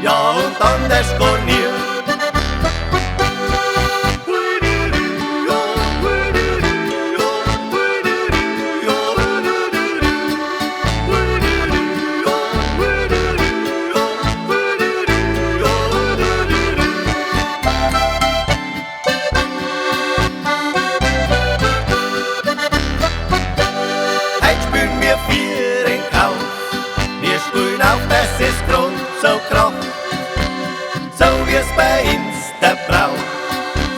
ja und dann der Scharnier. Das ist Grund so krach, so wie's bei uns der Brauch,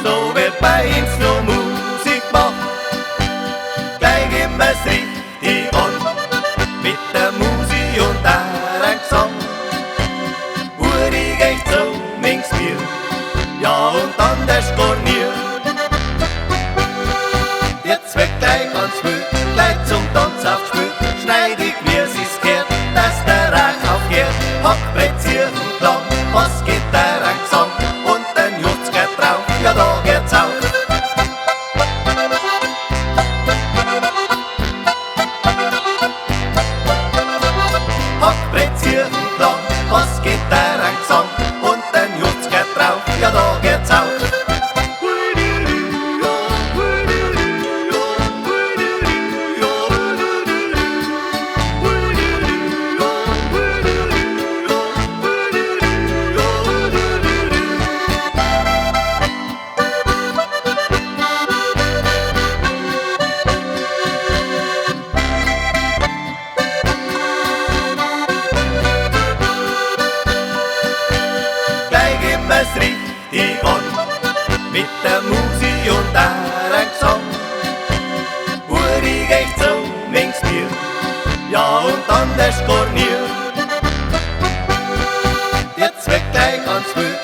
so wird bei uns nur Musik gemacht. Gleich geben wir's richtig an, mit der Musik und der Gesang. Urig echt so, links Bier, ja und dann der Scharnier. Jetzt wird gleich ganz wild, gleich zum Tanz aufgespielt, schneidig wie sie's gehört, dass der Rauch aufgeht. Hackbrettzieren lang, was geht der ein Gesang und den Jutz geht drauf, ja da geht's auf. Hackbrettzieren lang, was geht der ein Gesang und den Jutz geht drauf, ja da geht's auf. Es richtig an, mit der Musik und der Gesang. Urig echt so, links Bier, ja und dann der Scharnier. Jetzt wird gleich ganz wild,